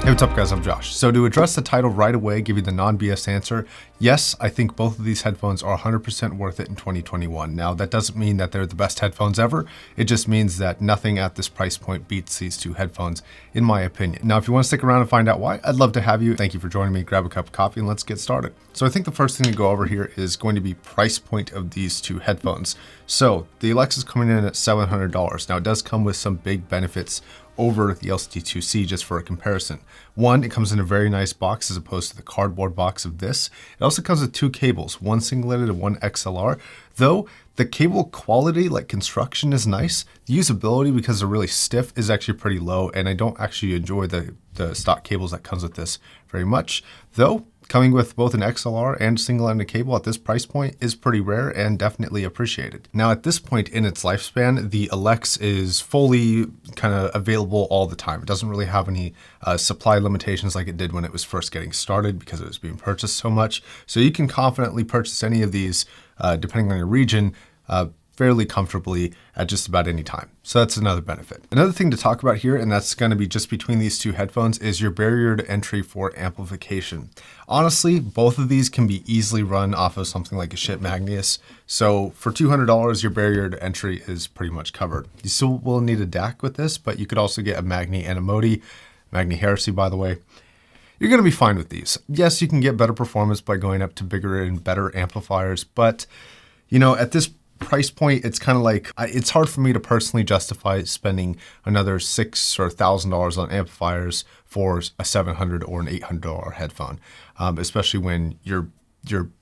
Hey, what's up guys, I'm Josh. So to address the title right away, give you the non-BS answer, yes, I think both of these headphones are 100% worth it in 2021. Now that doesn't mean that they're the best headphones ever, it just means that nothing at this price point beats these two headphones, in my opinion. Now if you want to stick around and find out why, I'd love to have you. Thank you for joining me, grab a cup of coffee and let's get started. So I think the first thing to go over here is going to be price point of these two headphones. So the Elex is coming in at $700. Now it does come with some big benefits over the LCD-2C just for a comparison. One, it comes in a very nice box as opposed to the cardboard box of this. It also comes with two cables, one single-ended and one XLR. Though the cable quality, like construction, is nice, the usability, because they're really stiff, is actually pretty low, and I don't actually enjoy the stock cables that comes with this very much. Though, coming with both an XLR and single-ended cable at this price point is pretty rare and definitely appreciated. Now at this point in its lifespan, the Elex is fully kind of available all the time. It doesn't really have any supply limitations like it did when it was first getting started because it was being purchased so much. So you can confidently purchase any of these, depending on your region, fairly comfortably at just about any time. So that's another benefit. Another thing to talk about here, and that's going to be just between these two headphones, is your barrier to entry for amplification. Honestly, both of these can be easily run off of something like a ship Magnus. So for $200, your barrier to entry is pretty much covered. You still will need a DAC with this, but you could also get a Magni and a Modi, Magni Heresy by the way. You're going to be fine with these. Yes, you can get better performance by going up to bigger and better amplifiers, but you know, at this price point, it's kind of like, it's hard for me to personally justify spending another $600 or $1,000 on amplifiers for a $700 or an $800 headphone, especially when your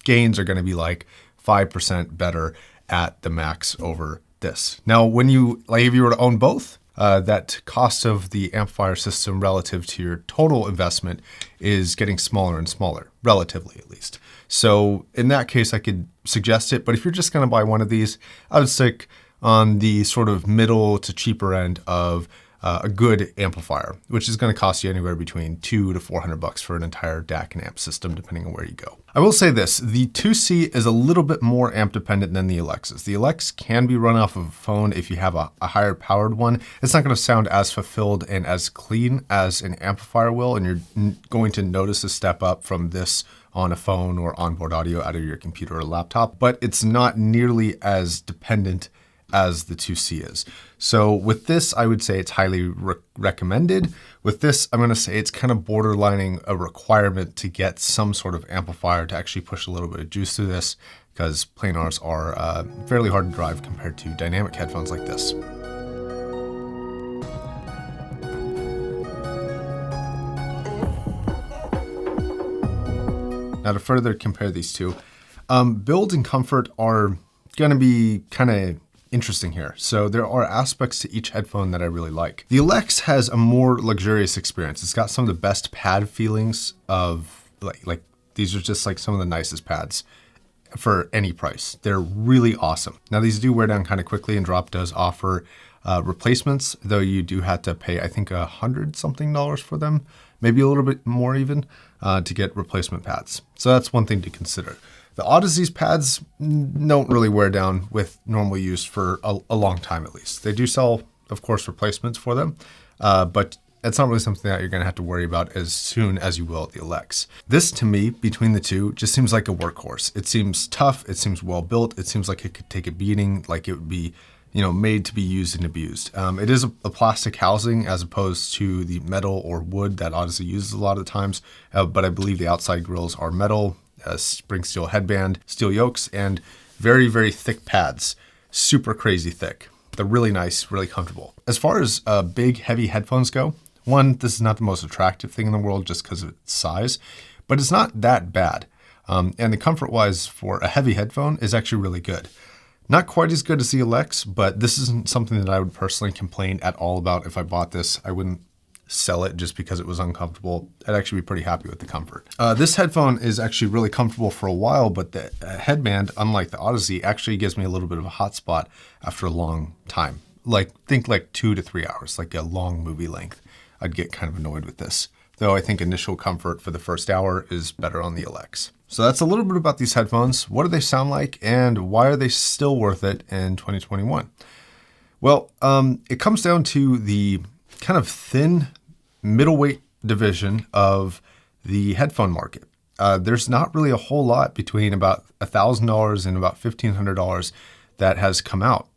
gains are going to be like 5% better at the max over this. Now, when you, like if you were to own both, that cost of the amplifier system relative to your total investment is getting smaller and smaller, relatively at least. So in that case, I could suggest it, but if you're just going to buy one of these, I would stick on the sort of middle to cheaper end of a good amplifier, which is going to cost you anywhere between $200 to $400 for an entire DAC and amp system, depending on where you go. I will say this, the 2C is a little bit more amp dependent than the Alexas. The Elex can be run off of a phone if you have a higher powered one. It's not going to sound as fulfilled and as clean as an amplifier will, and you're going to notice a step up from this on a phone or onboard audio out of your computer or laptop, but it's not nearly as dependent as the 2C is. So with this, I would say it's highly recommended. With this, I'm going to say it's kind of borderlining a requirement to get some sort of amplifier to actually push a little bit of juice through this, because planars are fairly hard to drive compared to dynamic headphones like this. Now to further compare these two, build and comfort are going to be kind of interesting here. So there are aspects to each headphone that I really like. The Elex has a more luxurious experience. It's got some of the best pad feelings of like these are just like some of the nicest pads for any price. They're really awesome. Now these do wear down kind of quickly, and Drop does offer replacements, though you do have to pay, I think, $100 something for them, maybe a little bit more even, to get replacement pads. So that's one thing to consider. The Audeze's pads don't really wear down with normal use for a long time at least. They do sell, of course, replacements for them, but it's not really something that you're going to have to worry about as soon as you will at the Elex. This, to me, between the two, just seems like a workhorse. It seems tough. It seems well built. It seems like it could take a beating, like it would be, you know, made to be used and abused. It is a plastic housing as opposed to the metal or wood that Audeze uses a lot of the times, but I believe the outside grills are metal, spring steel headband, steel yokes, and very, very thick pads. Super crazy thick. They're really nice, really comfortable. As far as big, heavy headphones go, one, this is not the most attractive thing in the world just because of its size, but it's not that bad. And the comfort-wise for a heavy headphone is actually really good. Not quite as good as the Elex, but this isn't something that I would personally complain at all about. If I bought this, I wouldn't sell it just because it was uncomfortable. I'd actually be pretty happy with the comfort. This headphone is actually really comfortable for a while, but the headband, unlike the Audeze, actually gives me a little bit of a hot spot after a long time. Think like 2 to 3 hours, like a long movie length. I'd get kind of annoyed with this, though I think initial comfort for the first hour is better on the Elex. So that's a little bit about these headphones. What do they sound like, and why are they still worth it in 2021? Well, it comes down to the kind of thin middleweight division of the headphone market. There's not really a whole lot between about $1,000 and about $1,500 that has come out.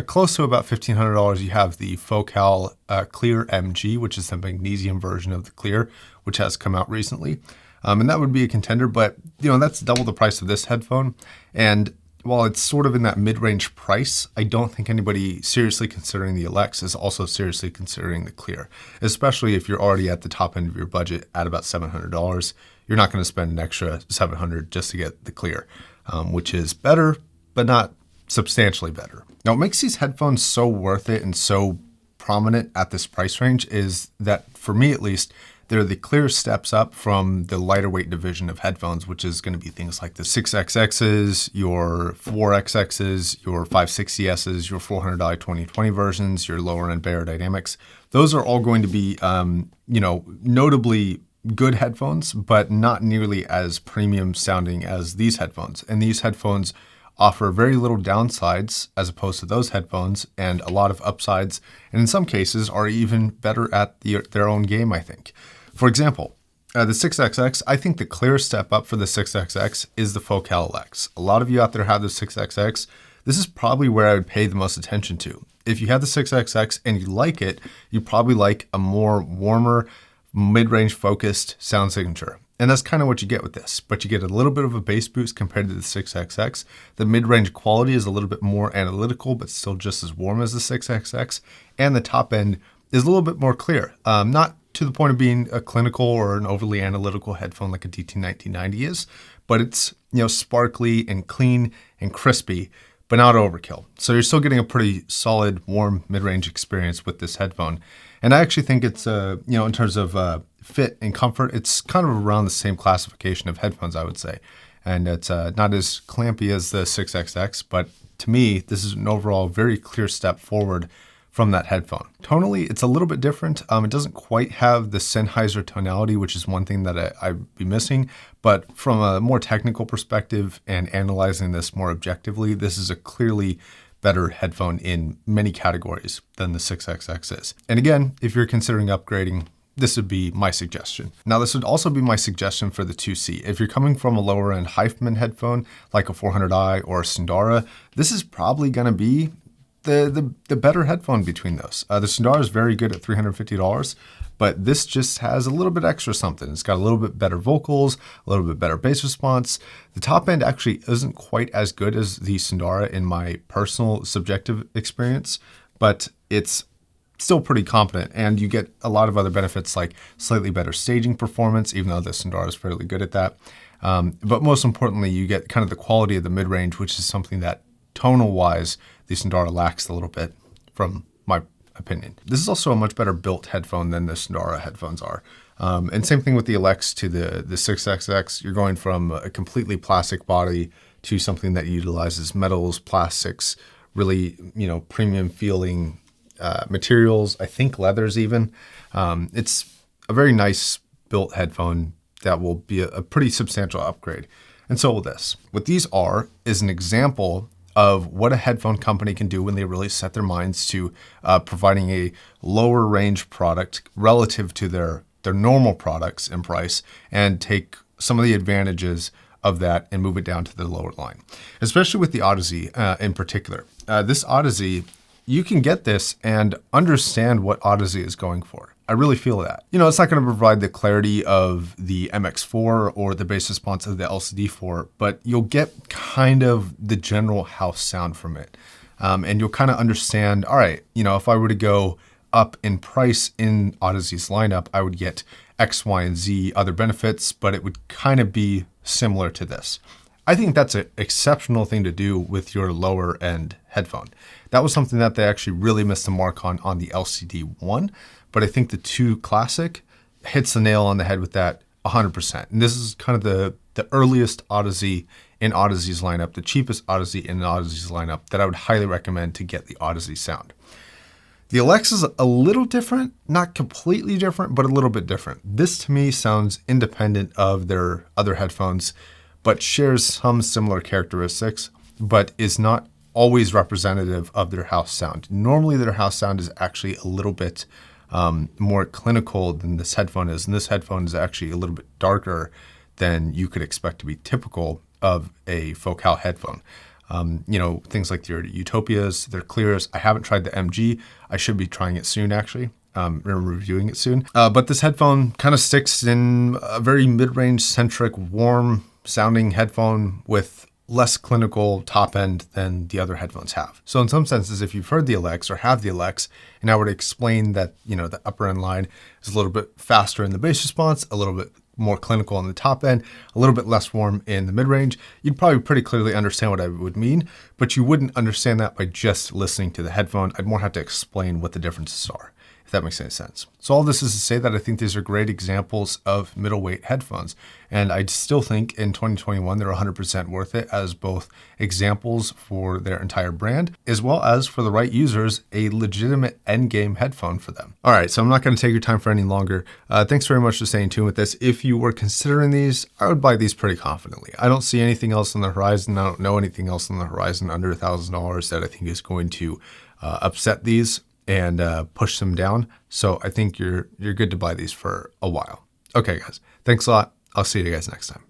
Close to about $1,500, you have the Focal Clear MG, which is the magnesium version of the Clear, which has come out recently. And that would be a contender, but that's double the price of this headphone. And while it's sort of in that mid-range price, I don't think anybody seriously considering the Elex is also seriously considering the Clear, especially if you're already at the top end of your budget at about $700. You're not going to spend an extra $700 just to get the Clear, which is better, but not substantially better. Now, what makes these headphones so worth it and so prominent at this price range is that, for me at least, they're the clear steps up from the lighter weight division of headphones, which is going to be things like the 6XXs, your 4XXs, your 560Ss, your $400 2020 versions, your lower end Beyerdynamics. Those are all going to be, notably good headphones, but not nearly as premium sounding as these headphones. And these headphones offer very little downsides as opposed to those headphones, and a lot of upsides, and in some cases are even better at their own game, I think. For example, the 6XX, I think the clear step up for the 6XX is the Focal Elex. A lot of you out there have the 6XX. This is probably where I would pay the most attention to. If you have the 6XX and you like it, you probably like a more warmer, mid-range focused sound signature. And that's kind of what you get with this, but you get a little bit of a bass boost compared to the 6XX. The mid-range quality is a little bit more analytical, but still just as warm as the 6XX. And the top end is a little bit more clear. Not to the point of being a clinical or an overly analytical headphone like a DT1990 is, but it's sparkly and clean and crispy, but not overkill. So you're still getting a pretty solid, warm, mid-range experience with this headphone. And I actually think it's, in terms of fit and comfort, it's kind of around the same classification of headphones, I would say. And it's not as clampy as the 6XX, but to me, this is an overall very clear step forward from that headphone. Tonally, it's a little bit different. It doesn't quite have the Sennheiser tonality, which is one thing that I'd be missing. But from a more technical perspective and analyzing this more objectively, this is a clearly better headphone in many categories than the 6XX is. And again, if you're considering upgrading, this would be my suggestion. Now, this would also be my suggestion for the 2C. If you're coming from a lower end Hypman headphone, like a 400i or a Sundara, this is probably gonna be the better headphone between those. The Sundara is very good at $350, but this just has a little bit extra something. It's got a little bit better vocals, a little bit better bass response. The top end actually isn't quite as good as the Sundara in my personal subjective experience, but it's still pretty competent, and you get a lot of other benefits like slightly better staging performance, even though the Sundara is fairly good at that. But most importantly, you get kind of the quality of the mid-range, which is something that tonal-wise, the Sundara lacks a little bit, from my opinion. This is also a much better built headphone than the Sundara headphones are. And same thing with the Elex to the 6XX. You're going from a completely plastic body to something that utilizes metals, plastics, really, premium feeling materials, I think leathers even. It's a very nice built headphone that will be a pretty substantial upgrade. And so will this. What these are is an example of what a headphone company can do when they really set their minds to providing a lower range product relative to their normal products in price, and take some of the advantages of that and move it down to the lower line. Especially with the Audeze in particular. This Audeze, you can get this and understand what Audeze is going for. I really feel that. It's not going to provide the clarity of the MX4 or the bass response of the LCD-4, but you'll get kind of the general house sound from it. And you'll kind of understand, all right, if I were to go up in price in Audeze's lineup, I would get X, Y, and Z other benefits, but it would kind of be similar to this. I think that's an exceptional thing to do with your lower end headphone. That was something that they actually really missed the mark on the LCD-1, but I think the 2 Classic hits the nail on the head with that 100%. And this is kind of the earliest Audeze in Audeze's lineup, the cheapest Audeze in Audeze's lineup that I would highly recommend to get the Audeze sound. The Elex is a little different, not completely different, but a little bit different. This to me sounds independent of their other headphones, but shares some similar characteristics, but is not always representative of their house sound. Normally their house sound is actually a little bit more clinical than this headphone is. And this headphone is actually a little bit darker than you could expect to be typical of a Focal headphone. Things like your Utopias, their Clears. I haven't tried the MG. I should be trying it soon, actually. We're reviewing it soon. But this headphone kind of sticks in a very mid-range centric, warm sounding headphone with less clinical top end than the other headphones have. So in some senses, if you've heard the Elex or have the Elex, and I were to explain that, the upper end line is a little bit faster in the bass response, a little bit more clinical on the top end, a little bit less warm in the mid-range, you'd probably pretty clearly understand what I would mean, but you wouldn't understand that by just listening to the headphone. I'd more have to explain what the differences are, if that makes any sense. So all this is to say that I think these are great examples of middleweight headphones. And I still think in 2021, they're 100% worth it as both examples for their entire brand, as well as for the right users, a legitimate end game headphone for them. All right, so I'm not gonna take your time for any longer. Thanks very much for staying tuned with this. If you were considering these, I would buy these pretty confidently. I don't see anything else on the horizon. I don't know anything else on the horizon under $1,000 that I think is going to upset these and push them down. So I think you're good to buy these for a while. Okay, guys, thanks a lot. I'll see you guys next time.